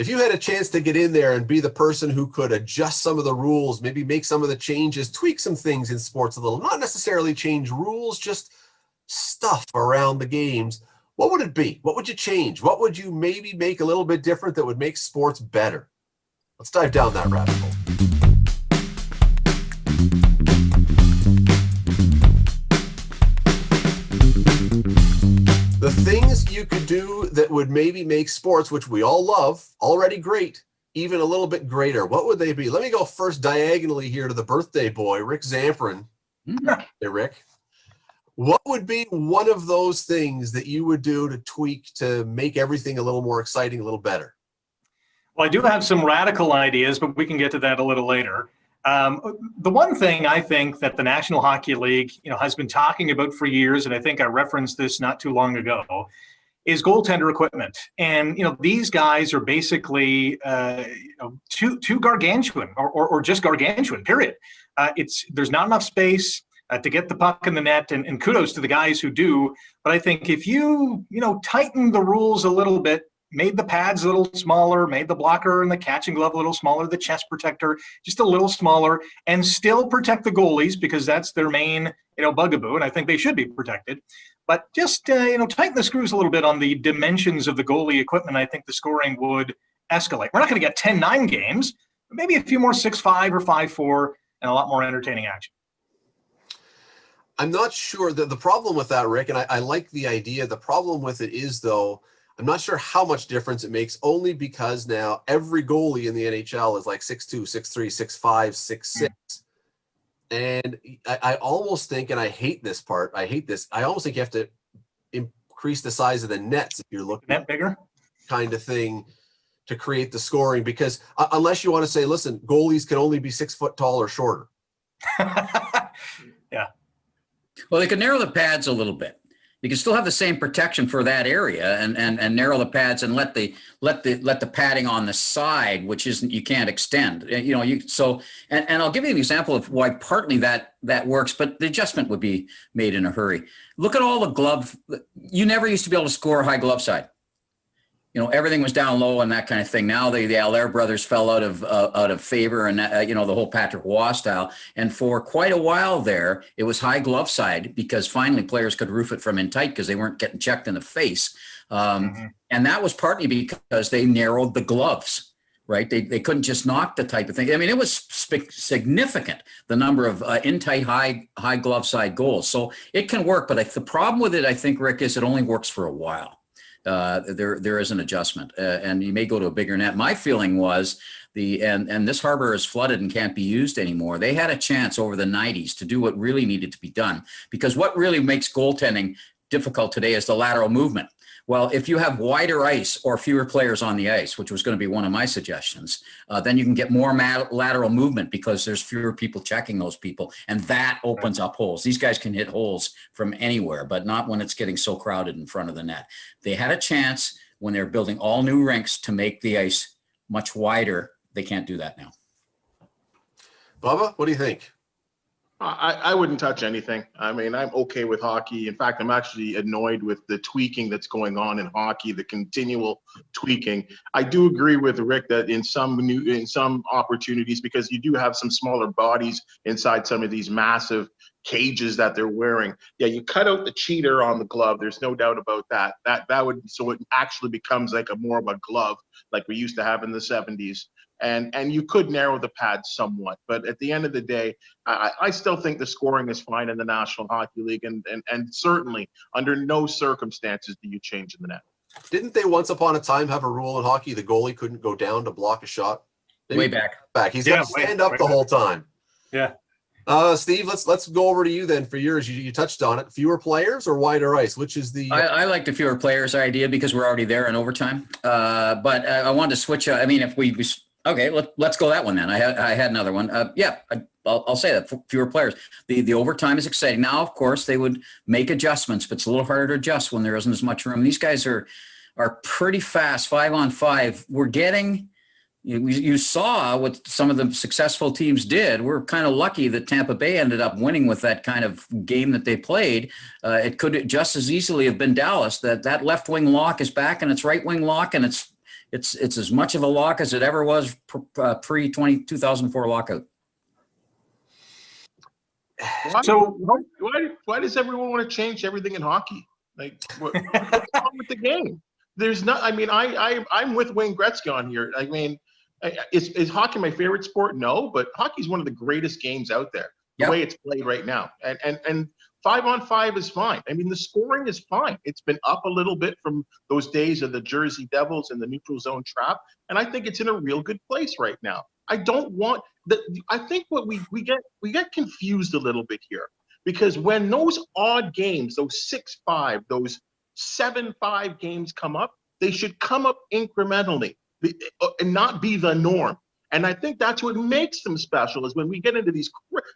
If you had a chance to get in there and be the person who could adjust some of the rules, maybe make some of the changes, tweak some things in sports a little, not necessarily change rules, just stuff around the games, what would it be? What would you change? What would you maybe make a little bit different that would make sports better? Let's dive down that rabbit hole. The things you could do that would maybe make sports, which we all love, already great, even a little bit greater. What would they be? Let me go first diagonally here to the birthday boy, Rick Zamperin. Hey, Rick. What would be one of those things that you would do to tweak to make everything a little more exciting, a little better? Well, I do have some radical ideas, but we can get to that a little later. The one thing I think that the National Hockey League, has been talking about for years, and I think I referenced this not too long ago, is goaltender equipment. And these guys are basically too gargantuan, or just gargantuan. Period. There's not enough space to get the puck in the net, and kudos to the guys who do. But I think if you tighten the rules a little bit, made the pads a little smaller, made the blocker and the catching glove a little smaller, the chest protector just a little smaller, and still protect the goalies because that's their main, bugaboo, and I think they should be protected. But just, tighten the screws a little bit on the dimensions of the goalie equipment, I think the scoring would escalate. We're not going to get 10-9 games, but maybe a few more 6-5 or 5-4 and a lot more entertaining action. I'm not sure that the problem with that, Rick, and I like the idea. The problem with it is, though, I'm not sure how much difference it makes, only because now every goalie in the NHL is like 6'2", 6'3", 6'5", 6'6". And I almost think, and I hate this part, I almost think you have to increase the size of the nets if you're looking net bigger kind of thing to create the scoring, because unless you want to say, listen, goalies can only be 6 foot tall or shorter. Yeah. Well, they could narrow the pads a little bit. You can still have the same protection for that area, and narrow the pads and let the padding on the side, which isn't, you can't extend. And I'll give you an example of why partly that works, but the adjustment would be made in a hurry. Look at all the glove. You never used to be able to score high glove side. Everything was down low and that kind of thing. Now the Allaire brothers fell out of favor, and the whole Patrick Waugh style. And for quite a while there, it was high glove side because finally players could roof it from in tight because they weren't getting checked in the face. And that was partly because they narrowed the gloves, right? They couldn't just knock the type of thing. I mean, it was significant, the number of in tight high glove side goals. So it can work, but the problem with it, I think, Rick, is it only works for a while. There is an adjustment, and you may go to a bigger net. My feeling was and this harbor is flooded and can't be used anymore. They had a chance over the 90s to do what really needed to be done, because what really makes goaltending difficult today is the lateral movement. Well, if you have wider ice or fewer players on the ice, which was going to be one of my suggestions, then you can get more lateral movement because there's fewer people checking those people, and that opens up holes. These guys can hit holes from anywhere, but not when it's getting so crowded in front of the net. They had a chance when they're building all new rinks to make the ice much wider. They can't do that now. Bubba, what do you think? I wouldn't touch anything. I mean, I'm okay with hockey. In fact, I'm actually annoyed with the tweaking that's going on in hockey, the continual tweaking. I do agree with Rick that in some opportunities, because you do have some smaller bodies inside some of these massive cages that they're wearing. Yeah, you cut out the cheater on the glove. There's no doubt about that. That would, so it actually becomes like more of a glove like we used to have in the 70s. And you could narrow the pads somewhat, but at the end of the day, I still think the scoring is fine in the National Hockey League, and certainly under no circumstances do you change in the net. Didn't they once upon a time have a rule in hockey the goalie couldn't go down to block a shot? Way back. He's got to stand up the whole time. Yeah. Steve, let's go over to you then for yours. You touched on it. Fewer players or wider ice? Which is the? I like the fewer players idea because we're already there in overtime. But I wanted to switch. I mean, if we okay, let's go that one then. I had another one. I'll say that fewer players. The overtime is exciting. Now, of course, they would make adjustments, but it's a little harder to adjust when there isn't as much room. These guys are pretty fast, 5-on-5. We're getting. You saw what some of the successful teams did. We're kind of lucky that Tampa Bay ended up winning with that kind of game that they played. It could just as easily have been Dallas. That left wing lock is back, and it's right wing lock, and It's as much of a lock as it ever was pre-2004 lockout. So Why does everyone want to change everything in hockey? Like, what's wrong with the game? There's not. I mean, I'm with Wayne Gretzky on here. I mean, is hockey my favorite sport? No, but hockey's one of the greatest games out there. The way it's played right now, and 5-on-5 is fine. I mean, the scoring is fine. It's been up a little bit from those days of the Jersey Devils and the neutral zone trap, and I think it's in a real good place right now. I don't want that. I think what we get confused a little bit here, because when those odd games, those 6-5, those 7-5 games come up, they should come up incrementally and not be the norm. And I think that's what makes them special, is when we get into these,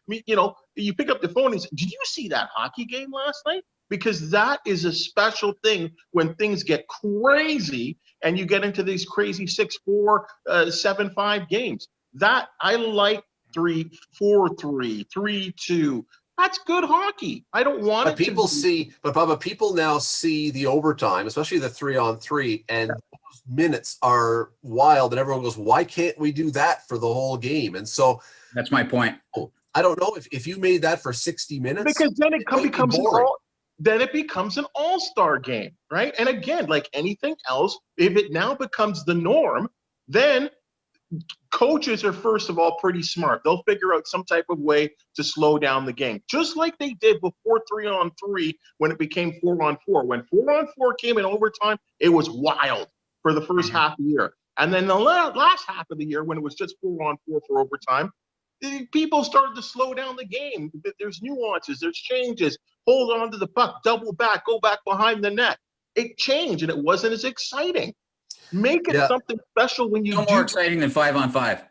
you know, you pick up the phone and say, did you see that hockey game last night? Because that is a special thing when things get crazy and you get into these crazy 6-4, 7-5 games. That I like 3-4-3, 3-2. That's good hockey. I don't want But people see, but Bubba, people now see the overtime, especially the 3-on-3, and those minutes are wild, and everyone goes, why can't we do that for the whole game? And so that's my point. I don't know if you made that for 60 minutes. Because then it becomes an all-star game, right? And again, like anything else, if it now becomes the norm, then coaches are, first of all, pretty smart. They'll figure out some type of way to slow down the game, just like they did before 3-on-3 when it became 4-on-4. When 4-on-4 came in overtime, it was wild for the first half of the year. And then the last half of the year, when it was just 4-on-4 for overtime, people started to slow down the game. There's nuances, there's changes. Hold on to the puck, double back, go back behind the net. It changed, and it wasn't as exciting. Make it something special when you do. No more exciting than 5-on-5.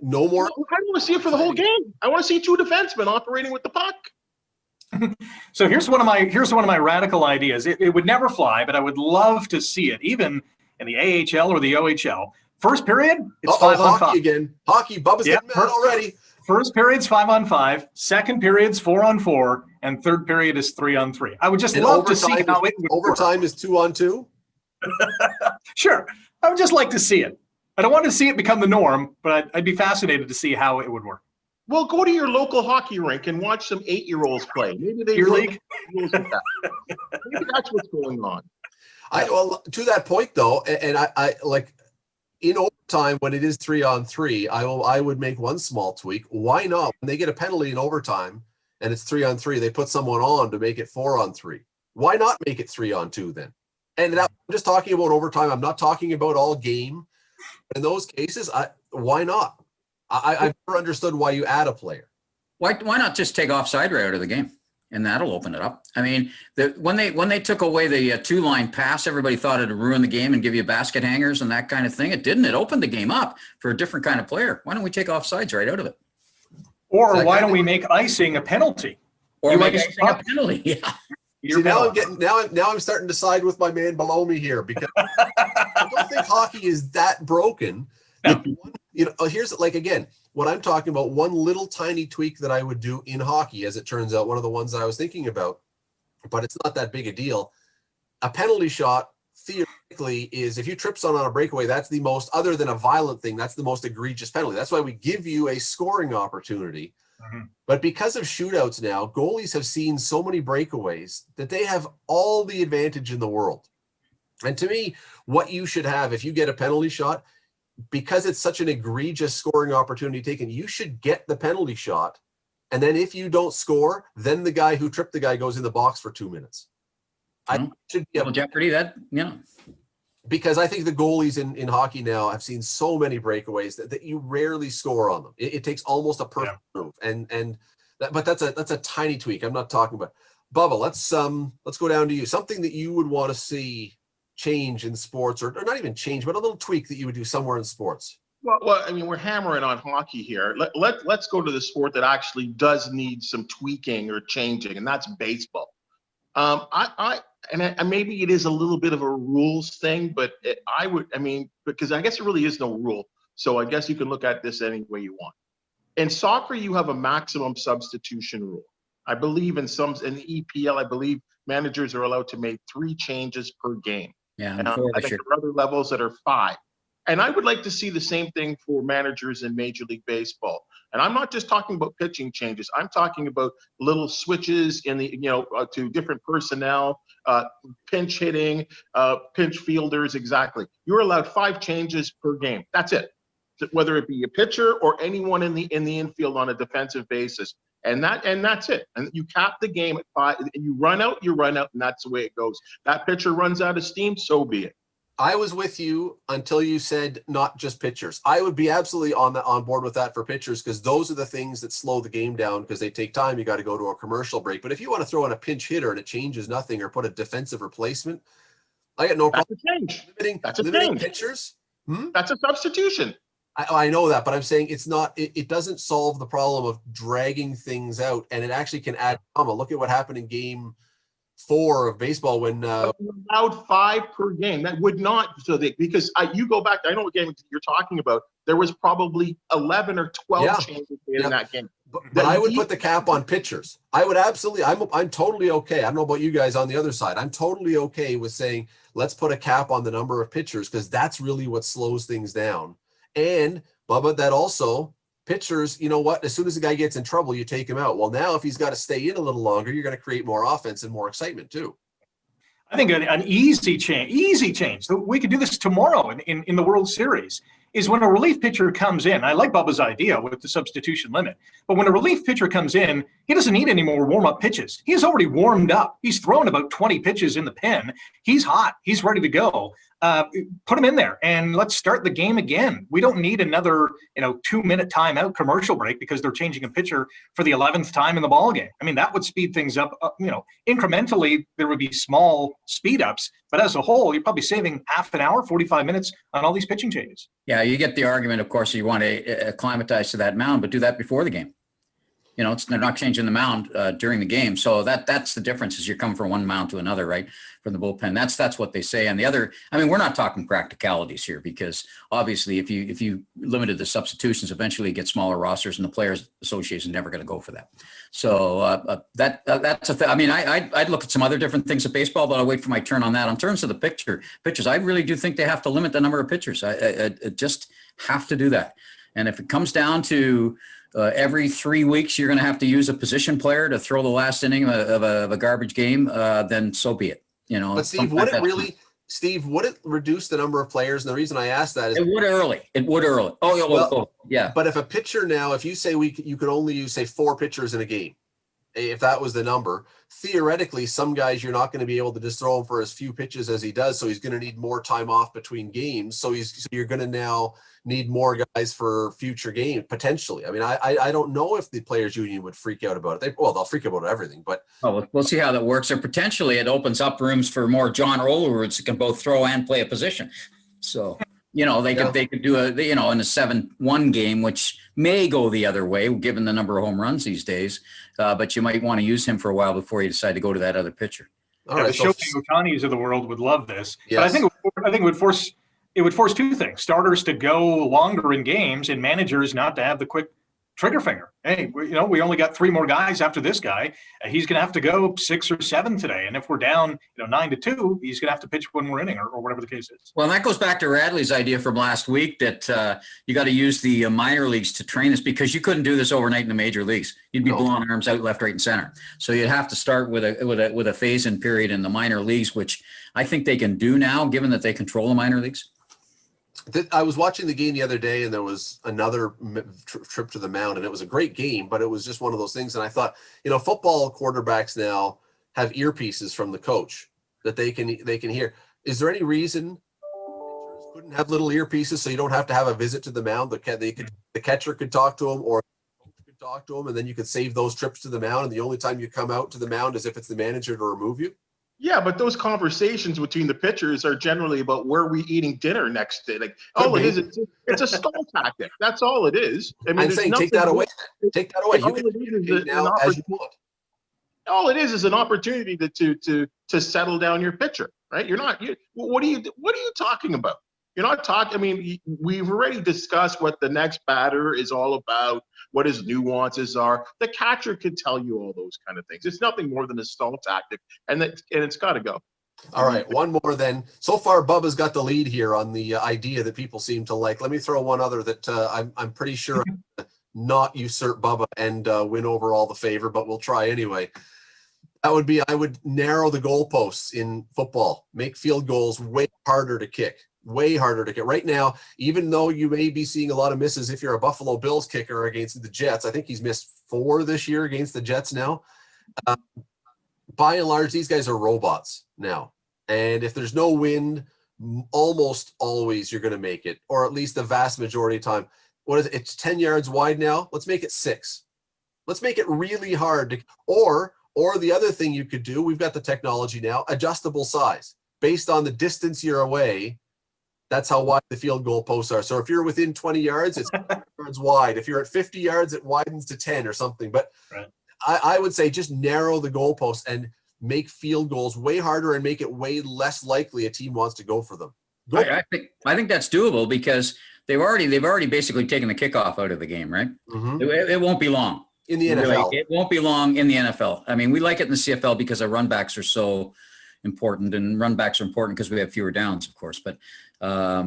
No more. I don't want to see it for the whole game. I want to see two defensemen operating with the puck. So here's one of my radical ideas. It would never fly, but I would love to see it, even in the AHL or the OHL. First period, it's 5-on-5. Hockey again. Hockey. Bubba's getting mad already. First period's 5-on-5. Second period's 4-on-4, and third period is 3-on-3. I would just love to see how it would overtime work. is 2-on-2. Sure, I would just like to see it. I don't want to see it become the norm, but I'd be fascinated to see how it would work. Well, go to your local hockey rink and watch some 8-year-olds play. Maybe they league. Maybe that's what's going on. Well, to that point though, and I like in overtime when it is 3-on-3, I would make one small tweak. Why not? When they get a penalty in overtime and it's 3-on-3, they put someone on to make it 4-on-3. Why not make it 3-on-2 then? And I'm just talking about overtime. I'm not talking about all game. In those cases, why not? I've never understood why you add a player. Why not just take offside right out of the game, and that'll open it up? I mean, when they took away the two-line pass, everybody thought it'd ruin the game and give you basket hangers and that kind of thing. It didn't. It opened the game up for a different kind of player. Why don't we take offsides right out of it? Or why don't we make icing a penalty? Or make icing a penalty? Yeah. See, now I'm starting to side with my man below me here, because I don't think hockey is that broken. No. You know, here's like, again, what I'm talking about, one little tiny tweak that I would do in hockey, as it turns out, one of the ones that I was thinking about, but it's not that big a deal. A penalty shot theoretically is, if you trip someone on a breakaway, that's the most, other than a violent thing, that's the most egregious penalty. That's why we give you a scoring opportunity. Mm-hmm. But because of shootouts now, goalies have seen so many breakaways that they have all the advantage in the world. And to me, what you should have, if you get a penalty shot, because it's such an egregious scoring opportunity taken, you should get the penalty shot. And then if you don't score, then the guy who tripped the guy goes in the box for 2 minutes. I should be a jeopardy that, you know. Because I think the goalies in hockey now have seen so many breakaways that you rarely score on them. It takes almost a perfect move, but that's a tiny tweak. I'm not talking about. Bubba, let's go down to you. Something that you would want to see change in sports, or not even change, but a little tweak that you would do somewhere in sports. Well, I mean, we're hammering on hockey here. Let's go to the sport that actually does need some tweaking or changing, and that's baseball. Maybe it is a little bit of a rules thing, but because I guess it really is no rule. So I guess you can look at this any way you want. In soccer, you have a maximum substitution rule. I believe in the EPL, I believe managers are allowed to make 3 changes per game. Yeah, I think there are other levels that are 5. And I would like to see the same thing for managers in Major League Baseball. And I'm not just talking about pitching changes. I'm talking about little switches in the, to different personnel, pinch hitting, pinch fielders. Exactly. You're allowed 5 changes per game. That's it. Whether it be a pitcher or anyone in the infield on a defensive basis. And that's it. And you cap the game at 5. And you run out, and that's the way it goes. That pitcher runs out of steam, so be it. I was with you until you said not just pitchers. I would be absolutely on board with that for pitchers, because those are the things that slow the game down, because they take time. You got to go to a commercial break. But if you want to throw in a pinch hitter and it changes nothing, or put a defensive replacement, I got no problem. That's a change. Limiting pitchers. That's a substitution. I know that, but I'm saying it's not. It doesn't solve the problem of dragging things out, and it actually can add drama. Look at what happened in Game 4 of baseball when allowed 5 per game. That would not, because you go back, I know what game you're talking about. There was probably 11 or 12 changes in that game. But I would put the cap on pitchers. I would absolutely. I'm totally okay. I don't know about you guys on the other side. I'm totally okay with saying let's put a cap on the number of pitchers, because that's really what slows things down. And Bubba, that also. Pitchers, you know what? As soon as the guy gets in trouble, you take him out. Well, now if he's got to stay in a little longer, you're going to create more offense and more excitement too. I think an easy change. We could do this tomorrow in the World Series. Is when a relief pitcher comes in. I like Bubba's idea with the substitution limit, but when a relief pitcher comes in, he doesn't need any more warm-up pitches. He's already warmed up. He's thrown about 20 pitches in the pen. He's hot. He's ready to go. Put him in there and let's start the game again. We don't need another 2-minute timeout commercial break because they're changing a pitcher for the 11th time in the ball game. I mean, that would speed things up. Incrementally, there would be small speed ups, but as a whole, you're probably saving half an hour, 45 minutes on all these pitching changes. Yeah, you get the argument, of course, you want to acclimatize to that mound, but do that before the game. They're not changing the mound during the game. So that's the difference, is you're coming from one mound to another, right, from the bullpen. That's what they say. And the other, we're not talking practicalities here, because obviously if you limited the substitutions, eventually you get smaller rosters, and the Players Association is never going to go for that. So that's a thing. I'd look at some other different things of baseball, but I'll wait for my turn on that. In terms of the pitchers, I really do think they have to limit the number of pitchers. I just have to do that. And if it comes down to every 3 weeks, you're going to have to use a position player to throw the last inning of a garbage game, then so be it. But Steve, would it reduce the number of players? And the reason I asked that is it would early. Oh, yeah. But if a pitcher now, if you say you could only use, say, 4 pitchers in a game, if that was the number, theoretically, some guys you're not going to be able to just throw him for as few pitches as he does. So he's going to need more time off between games. So you're going to now need more guys for future games, potentially. I don't know if the Players Union would freak out about it. They'll freak out about everything, but we'll see how that works. Or potentially it opens up rooms for more John Olerwoods who can both throw and play a position. So, they could do in a 7-1 game, which may go the other way given the number of home runs these days. But you might want to use him for a while before you decide to go to that other pitcher. All right, the Shohei Ohtanis of the world would love this. Yes. But I think it would force 2 things: starters to go longer in games, and managers not to have the quick trigger finger. Hey, we only got 3 more guys after this guy. He's going to have to go 6 or 7 today. And if we're down, 9-2, he's going to have to pitch 1 more inning or whatever the case is. Well, and that goes back to Radley's idea from last week that you got to use the minor leagues to train this, because you couldn't do this overnight in the major leagues. You'd be blowing arms out left, right, and center. So you'd have to start with a phase-in period in the minor leagues, which I think they can do now, given that they control the minor leagues. I was watching the game the other day, and there was another trip to the mound, and it was a great game, but it was just one of those things. And I thought, football quarterbacks now have earpieces from the coach that they can hear. Is there any reason pitchers couldn't have little earpieces so you don't have to have a visit to the mound? The catcher could talk to them, or could talk to them, and then you could save those trips to the mound. And the only time you come out to the mound is if it's the manager to remove you. Yeah, but those conversations between the pitchers are generally about where we eating dinner next day. It's a stall tactic. That's all it is. I'm saying take that away. Take that away. You can communicate now as you want. All it is an opportunity to settle down your pitcher, right? What are you talking about? You're not talking. We've already discussed what the next batter is all about, what his nuances are. The catcher could tell you all those kind of things. It's nothing more than a stall tactic, and it's got to go. All right, one more then. So far, Bubba's got the lead here on the idea that people seem to like. Let me throw one other that I'm pretty sure not usurp Bubba and win overall the favor, but we'll try anyway. That would be, I would narrow the goalposts in football, make field goals way harder to kick, way harder to kick. Right now, even though you may be seeing a lot of misses if you're a Buffalo Bills kicker against the Jets, I think he's missed 4 this year against the Jets now. By and large, these guys are robots now. And if there's no wind, almost always you're going to make it, or at least the vast majority of time. What is it? It's 10 yards wide now. Let's make it 6. Let's make it really hard to, or the other thing you could do, we've got the technology now, adjustable size. Based on the distance you're away, that's how wide the field goal posts are. So if you're within 20 yards, it's yards wide. If you're at 50 yards, it widens to 10 or something. But right. I would say just narrow the goalposts and make field goals way harder and make it way less likely a team wants to go for them. I think that's doable because they've already basically taken the kickoff out of the game, right? Mm-hmm. It won't be long. In the NFL. Really, it won't be long in the NFL. I mean, we like it in the CFL because our run backs are so important, and run backs are important because we have fewer downs, of course. But I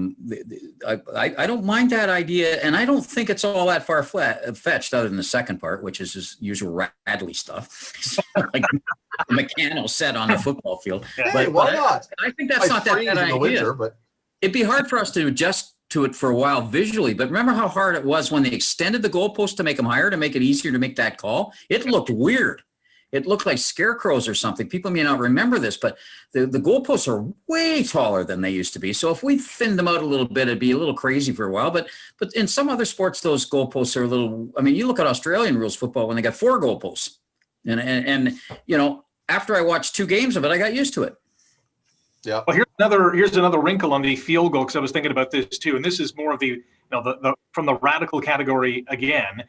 don't mind that idea, and I don't think it's all that far-fetched other than the second part, which is his usual Radley stuff. Like a mechanical set on the football field. Hey, but why not? I think that's not that bad idea. Winter, but it'd be hard for us to adjust to it for a while visually, but remember how hard it was when they extended the goalpost to make them higher, to make it easier to make that call? It looked weird. It looked like scarecrows or something. People may not remember this, but the goalposts are way taller than they used to be. So if we thinned them out a little bit, it'd be a little crazy for a while. But in some other sports, those goalposts are a little, I mean, you look at Australian rules football when they got 4 goalposts. And you know, after I watched 2 games of it, I got used to it. Yeah. Well, here's another wrinkle on the field goal, because I was thinking about this too, and this is more of the the from the radical category again,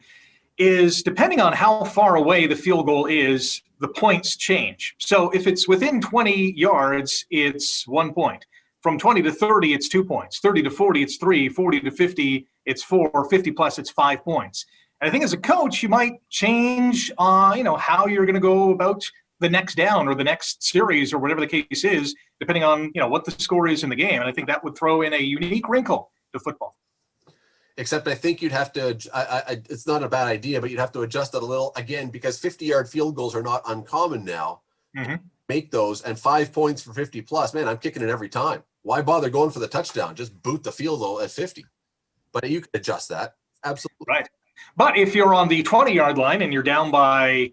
is depending on how far away the field goal is, the points change. So if it's within 20 yards, it's 1 point. From 20 to 30, it's 2 points. 30 to 40, it's 3. 40 to 50, it's 4. 50 plus, it's 5 points. And I think as a coach, you might change, how you're going to go about the next down or the next series or whatever the case is, depending on, what the score is in the game. And I think that would throw in a unique wrinkle to football. Except I think you'd have to, it's not a bad idea, but you'd have to adjust it a little, again, because 50-yard field goals are not uncommon now. Mm-hmm. Make those, and 5 points for 50 plus. Man, I'm kicking it every time. Why bother going for the touchdown? Just boot the field goal at 50. But you can adjust that. Absolutely. Right. But if you're on the 20-yard line and you're down by,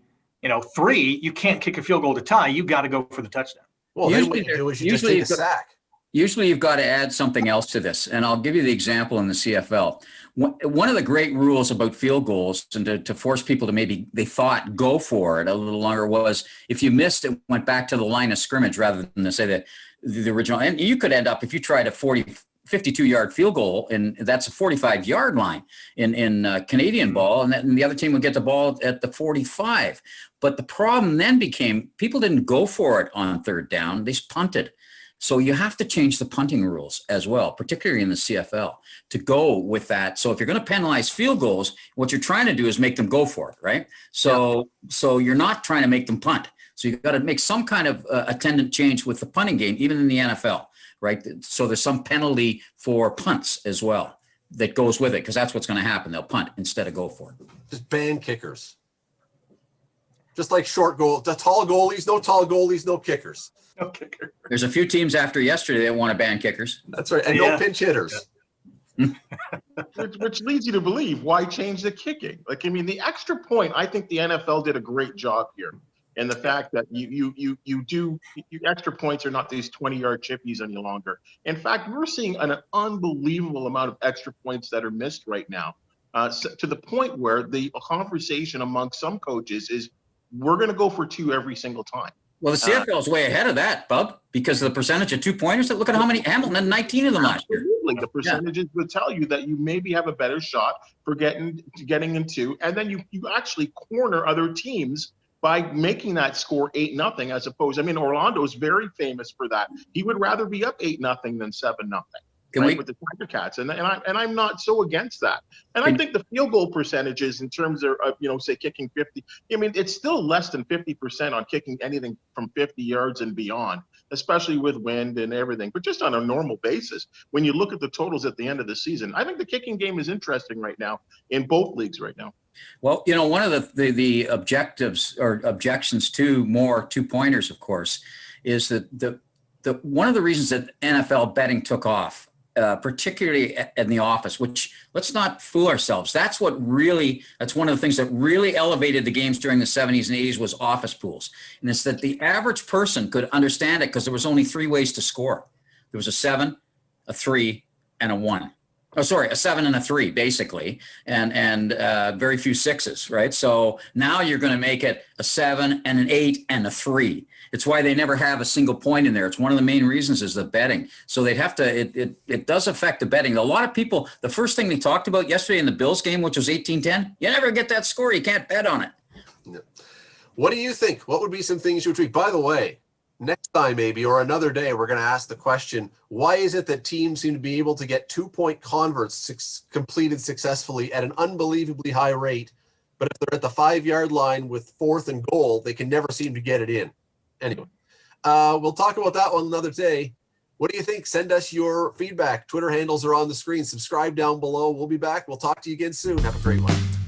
3, you can't kick a field goal to tie. You got to go for the touchdown. Well, then what you do is you just take a sack. Usually you've got to add something else to this, and I'll give you the example in the CFL. One of the great rules about field goals, and to force people to maybe, they thought, go for it a little longer, was if you missed, it went back to the line of scrimmage rather than to say that the original. And you could end up, if you tried a 52-yard field goal, and that's a 45-yard line in Canadian ball, and the other team would get the ball at the 45. But the problem then became people didn't go for it on third down; they punted. So you have to change the punting rules as well, particularly in the CFL, to go with that. So if you're going to penalize field goals, what you're trying to do is make them go for it, right? So you're not trying to make them punt. So you've got to make some kind of attendant change with the punting game, even in the NFL, right? So there's some penalty for punts as well that goes with it, because that's what's going to happen. They'll punt instead of go for it. Just ban kickers. Just like short goal, the tall goalies, no kickers. No kicker. There's a few teams after yesterday that want to ban kickers. That's right. And no pinch hitters. Yeah. which leads you to believe, why change the kicking? Like, I mean, the extra point, I think the NFL did a great job here. And the fact that you extra points are not these 20-yard chippies any longer. In fact, we're seeing an unbelievable amount of extra points that are missed right now, to the point where the conversation among some coaches is, we're going to go for 2 every single time. Well, the CFL is way ahead of that, Bub, because of the percentage of 2-pointers. Look at how many Hamilton had 19 of them last year. Absolutely. The percentages would tell you that you maybe have a better shot for getting in 2, and then you actually corner other teams by making that score 8-0 as opposed. I mean, Orlando's very famous for that. He would rather be up 8-0 than 7-0. right, with the Tiger Cats, and I'm not so against that. And I think the field goal percentages in terms of say kicking 50, I mean, it's still less than 50% on kicking anything from 50 yards and beyond, especially with wind and everything. But just on a normal basis, when you look at the totals at the end of the season, I think the kicking game is interesting right now in both leagues right now. Well, one of the objectives or objections to more two-pointers, of course, is that one of the reasons that NFL betting took off, particularly in the office, which, let's not fool ourselves, that's one of the things that really elevated the games during the 70s and 80s was office pools. And it's that the average person could understand it because there was only 3 ways to score. There was a 7, a 3, and a 1. Oh, sorry, a 7 and a 3, basically, and very few 6s, right? So now you're going to make it a 7 and an 8 and a 3. It's why they never have a single point in there. It's one of the main reasons is the betting. So they'd have to, it does affect the betting. A lot of people, the first thing they talked about yesterday in the Bills game, which was 18-10, you never get that score. You can't bet on it. No. What do you think? What would be some things you would tweak? By the way, next time maybe, or another day, we're going to ask the question, why is it that teams seem to be able to get 2-point converts completed successfully at an unbelievably high rate, but if they're at the 5-yard line with 4th and goal, they can never seem to get it in? Anyway, we'll talk about that one another day. What do you think? Send us your feedback. Twitter handles are on the screen. Subscribe down below. We'll be back. We'll talk to you again soon. Have a great one.